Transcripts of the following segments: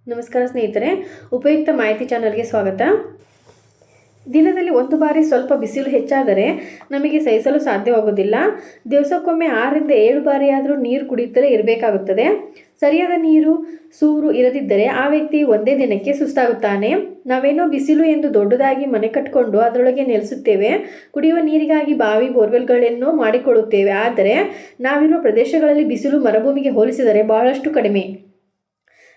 ನಮಸ್ಕಾರ ಸ್ನೇಹಿತರೆ, ಉಪಯುಕ್ತ ಮಾಹಿತಿ ಚಾನಲ್ಗೆ ಸ್ವಾಗತ. ದಿನದಲ್ಲಿ ಒಂದು ಬಾರಿ ಸ್ವಲ್ಪ ಬಿಸಿಲು ಹೆಚ್ಚಾದರೆ ನಮಗೆ ಸಹಿಸಲು ಸಾಧ್ಯವಾಗುವುದಿಲ್ಲ. ದಿವಸಕ್ಕೊಮ್ಮೆ 6 ರಿಂದ 7 ಬಾರಿ ಆದರೂ ನೀರು ಕುಡಿಯುತ್ತಲೇ ಇರಬೇಕಾಗುತ್ತದೆ. ಸರಿಯಾದ ನೀರು ಸೂರು ಇರದಿದ್ದರೆ ಆ ವ್ಯಕ್ತಿ ಒಂದೇ ದಿನಕ್ಕೆ ಸುಸ್ತಾಗುತ್ತಾನೆ. ನಾವೇನೋ ಬಿಸಿಲು ಎಂದು ದೊಡ್ಡದಾಗಿ ಮನೆ ಕಟ್ಟಿಕೊಂಡು ಅದರೊಳಗೆ ನೆಲೆಸುತ್ತೇವೆ. ಕುಡಿಯುವ ನೀರಿಗಾಗಿ ಬಾವಿ ಬೋರ್ವೆಲ್ಗಳನ್ನೋ ಮಾಡಿಕೊಳ್ಳುತ್ತೇವೆ. ಆದರೆ ನಾವಿರುವ ಪ್ರದೇಶಗಳಲ್ಲಿ ಬಿಸಿಲು ಮರುಭೂಮಿಗೆ ಹೋಲಿಸಿದರೆ ಬಹಳಷ್ಟು ಕಡಿಮೆ.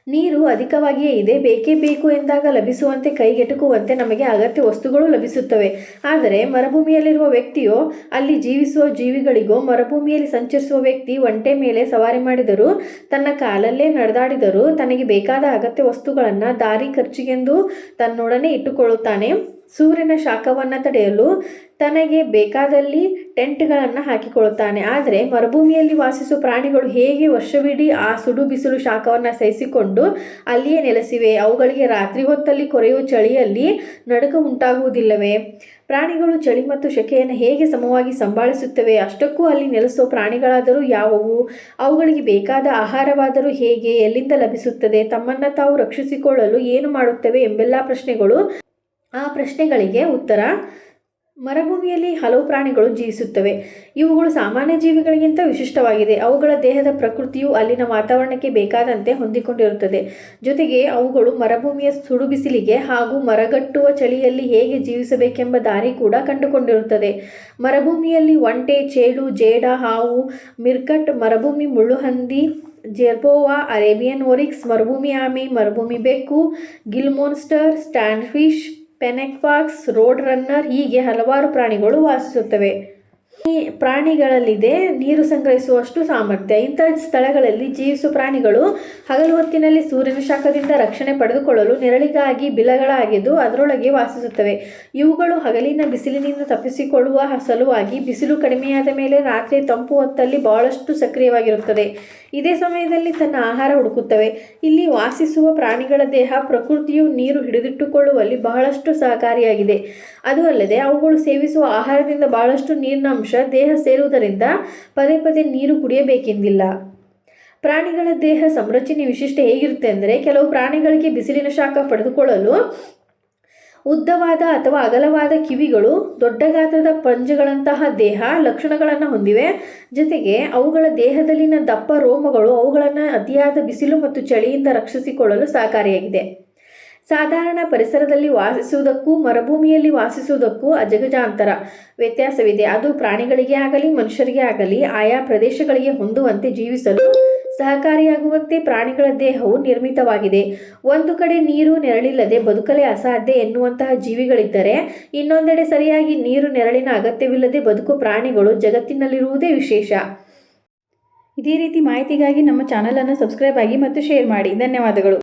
ನೀರು ಅಧಿಕವಾಗಿಯೇ ಇದೆ. ಬೇಕೇ ಬೇಕು ಎಂದಾಗ ಲಭಿಸುವಂತೆ ಕೈಗೆಟುಕುವಂತೆ ನಮಗೆ ಅಗತ್ಯ ವಸ್ತುಗಳು ಲಭಿಸುತ್ತವೆ. ಆದರೆ ಮರುಭೂಮಿಯಲ್ಲಿರುವ ವ್ಯಕ್ತಿಯೋ, ಅಲ್ಲಿ ಜೀವಿಸುವ ಜೀವಿಗಳಿಗೋ, ಮರುಭೂಮಿಯಲ್ಲಿ ಸಂಚರಿಸುವ ವ್ಯಕ್ತಿ ಒಂಟೆ ಮೇಲೆ ಸವಾರಿ ಮಾಡಿದರೂ, ತನ್ನ ಕಾಲಲ್ಲೇ ನಡೆದಾಡಿದರೂ ತನಗೆ ಬೇಕಾದ ಅಗತ್ಯ ವಸ್ತುಗಳನ್ನು ದಾರಿ ಖರ್ಚಿಗೆಂದು ತನ್ನೊಡನೆ ಇಟ್ಟುಕೊಳ್ಳುತ್ತಾನೆ. ಸೂರ್ಯನ ಶಾಖವನ್ನು ತಡೆಯಲು ತನಗೆ ಬೇಕಾದಲ್ಲಿ ಟೆಂಟ್ಗಳನ್ನು ಹಾಕಿಕೊಳ್ಳುತ್ತಾನೆ. ಆದರೆ ಮರುಭೂಮಿಯಲ್ಲಿ ವಾಸಿಸುವ ಪ್ರಾಣಿಗಳು ಹೇಗೆ ವರ್ಷವಿಡೀ ಆ ಸುಡು ಬಿಸಿಲು ಶಾಖವನ್ನು ಸಹಿಸಿಕೊಂಡು ಅಲ್ಲಿಯೇ ನೆಲೆಸಿವೆ? ಅವುಗಳಿಗೆ ರಾತ್ರಿ ಹೊತ್ತಲ್ಲಿ ಕೊರೆಯುವ ಚಳಿಯಲ್ಲಿ ನಡುಕ ಉಂಟಾಗುವುದಿಲ್ಲವೇ? ಪ್ರಾಣಿಗಳು ಚಳಿ ಮತ್ತು ಸೆಕೆಯನ್ನು ಹೇಗೆ ಸಮವಾಗಿ ಸಂಭಾಳಿಸುತ್ತವೆ? ಅಷ್ಟಕ್ಕೂ ಅಲ್ಲಿ ನೆಲೆಸುವ ಪ್ರಾಣಿಗಳಾದರೂ ಯಾವುವು? ಅವುಗಳಿಗೆ ಬೇಕಾದ ಆಹಾರವಾದರೂ ಹೇಗೆ, ಎಲ್ಲಿಂದ ಲಭಿಸುತ್ತದೆ? ತಮ್ಮನ್ನು ತಾವು ರಕ್ಷಿಸಿಕೊಳ್ಳಲು ಏನು ಮಾಡುತ್ತವೆ ಎಂಬೆಲ್ಲ ಪ್ರಶ್ನೆಗಳು. ಆ ಪ್ರಶ್ನೆಗಳಿಗೆ ಉತ್ತರ: ಮರುಭೂಮಿಯಲ್ಲಿ ಹಲವು ಪ್ರಾಣಿಗಳು ಜೀವಿಸುತ್ತವೆ. ಇವುಗಳು ಸಾಮಾನ್ಯ ಜೀವಿಗಳಿಗಿಂತ ವಿಶಿಷ್ಟವಾಗಿದೆ. ಅವುಗಳ ದೇಹದ ಪ್ರಕೃತಿಯು ಅಲ್ಲಿನ ವಾತಾವರಣಕ್ಕೆ ಬೇಕಾದಂತೆ ಹೊಂದಿಕೊಂಡಿರುತ್ತದೆ. ಜೊತೆಗೆ ಅವುಗಳು ಮರುಭೂಮಿಯ ಸುಡು ಬಿಸಿಲಿಗೆ ಹಾಗೂ ಮರಗಟ್ಟುವ ಚಳಿಯಲ್ಲಿ ಹೇಗೆ ಜೀವಿಸಬೇಕೆಂಬ ದಾರಿ ಕೂಡ ಕಂಡುಕೊಂಡಿರುತ್ತದೆ. ಮರುಭೂಮಿಯಲ್ಲಿ ಒಂಟೆ, ಚೇಳು, ಜೇಡ, ಹಾವು, ಮಿರ್ಕಟ್, ಮರುಭೂಮಿ ಮುಳ್ಳುಹಂದಿ, ಜೆರ್ಬೋವಾ, ಅರೇಬಿಯನ್ ಓರಿಕ್ಸ್, ಮರುಭೂಮಿ ಆಮೆ, ಮರುಭೂಮಿ ಬೆಕ್ಕು, ಗಿಲ್ ಮೋನ್ಸ್ಟರ್, ಸ್ಟ್ಯಾಂಡ್ಫಿಶ್, ಪೆನೆಕ್ವಾಕ್ಸ್, ರೋಡ್ ರನ್ನರ್ ಹೀಗೆ ಹಲವಾರು ಪ್ರಾಣಿಗಳು ವಾಸಿಸುತ್ತವೆ. ಈ ಪ್ರಾಣಿಗಳಲ್ಲಿದೆ ನೀರು ಸಂಗ್ರಹಿಸುವಷ್ಟು ಸಾಮರ್ಥ್ಯ. ಇಂತಹ ಸ್ಥಳಗಳಲ್ಲಿ ಜೀವಿಸುವ ಪ್ರಾಣಿಗಳು ಹಗಲು ಹೊತ್ತಿನಲ್ಲಿ ಸೂರ್ಯನ ಶಾಖದಿಂದ ರಕ್ಷಣೆ ಪಡೆದುಕೊಳ್ಳಲು ನೆರಳಿಗಾಗಿ ಬಿಲಗಳಾಗಿದ್ದು ಅದರೊಳಗೆ ವಾಸಿಸುತ್ತವೆ. ಇವುಗಳು ಹಗಲಿನ ಬಿಸಿಲಿನಿಂದ ತಪ್ಪಿಸಿಕೊಳ್ಳುವ ಸಲುವಾಗಿ ಬಿಸಿಲು ಕಡಿಮೆಯಾದ ಮೇಲೆ ರಾತ್ರಿ ತಂಪು ಹೊತ್ತಲ್ಲಿ ಬಹಳಷ್ಟು ಸಕ್ರಿಯವಾಗಿರುತ್ತದೆ. ಇದೇ ಸಮಯದಲ್ಲಿ ತನ್ನ ಆಹಾರ ಹುಡುಕುತ್ತವೆ. ಇಲ್ಲಿ ವಾಸಿಸುವ ಪ್ರಾಣಿಗಳ ದೇಹ ಪ್ರಕೃತಿಯು ನೀರು ಹಿಡಿದಿಟ್ಟುಕೊಳ್ಳುವಲ್ಲಿ ಬಹಳಷ್ಟು ಸಹಕಾರಿಯಾಗಿದೆ. ಅದು ಅಲ್ಲದೆ ಅವುಗಳು ಸೇವಿಸುವ ಆಹಾರದಿಂದ ಬಹಳಷ್ಟು ನೀರಿನ ಅಂಶ ದೇಹ ಸೇರುವುದರಿಂದ ಪದೇ ಪದೇ ನೀರು ಕುಡಿಯಬೇಕೆಂದಿಲ್ಲ. ಪ್ರಾಣಿಗಳ ದೇಹ ಸಂರಚನೆ ವಿಶಿಷ್ಟ ಹೇಗಿರುತ್ತೆ ಅಂದರೆ, ಕೆಲವು ಪ್ರಾಣಿಗಳಿಗೆ ಬಿಸಿಲಿನ ಶಾಖ ಪಡೆದುಕೊಳ್ಳಲು ಉದ್ದವಾದ ಅಥವಾ ಅಗಲವಾದ ಕಿವಿಗಳು, ದೊಡ್ಡ ಗಾತ್ರದ ಪಂಜಗಳಂತಹ ದೇಹ ಲಕ್ಷಣಗಳನ್ನು ಹೊಂದಿವೆ. ಜೊತೆಗೆ ಅವುಗಳ ದೇಹದಲ್ಲಿನ ದಪ್ಪ ರೋಮಗಳು ಅವುಗಳನ್ನು ಅತಿಯಾದ ಬಿಸಿಲು ಮತ್ತು ಚಳಿಯಿಂದ ರಕ್ಷಿಸಿಕೊಳ್ಳಲು ಸಹಕಾರಿಯಾಗಿದೆ. ಸಾಧಾರಣ ಪರಿಸರದಲ್ಲಿ ವಾಸಿಸುವುದಕ್ಕೂ ಮರುಭೂಮಿಯಲ್ಲಿ ವಾಸಿಸುವುದಕ್ಕೂ ಅಜಗಜಾಂತರ ವ್ಯತ್ಯಾಸವಿದೆ. ಅದು ಪ್ರಾಣಿಗಳಿಗೆ ಆಗಲಿ ಮನುಷ್ಯರಿಗೆ ಆಗಲಿ ಆಯಾ ಪ್ರದೇಶಗಳಿಗೆ ಹೊಂದುವಂತೆ ಜೀವಿಸಲು ಸಹಕಾರಿಯಾಗುವಂತೆ ಪ್ರಾಣಿಗಳ ದೇಹವು ನಿರ್ಮಿತವಾಗಿದೆ. ಒಂದು ಕಡೆ ನೀರು ನೆರಳಿಲ್ಲದೆ ಬದುಕಲೇ ಅಸಾಧ್ಯ ಎನ್ನುವಂತಹ ಜೀವಿಗಳಿದ್ದರೆ, ಇನ್ನೊಂದೆಡೆ ಸರಿಯಾಗಿ ನೀರು ನೆರಳಿನ ಅಗತ್ಯವಿಲ್ಲದೆ ಬದುಕುವ ಪ್ರಾಣಿಗಳು ಜಗತ್ತಿನಲ್ಲಿರುವುದೇ ವಿಶೇಷ. ಇದೇ ರೀತಿ ಮಾಹಿತಿಗಾಗಿ ನಮ್ಮ ಚಾನಲನ್ನು ಸಬ್ಸ್ಕ್ರೈಬ್ ಆಗಿ ಮತ್ತು ಶೇರ್ ಮಾಡಿ. ಧನ್ಯವಾದಗಳು.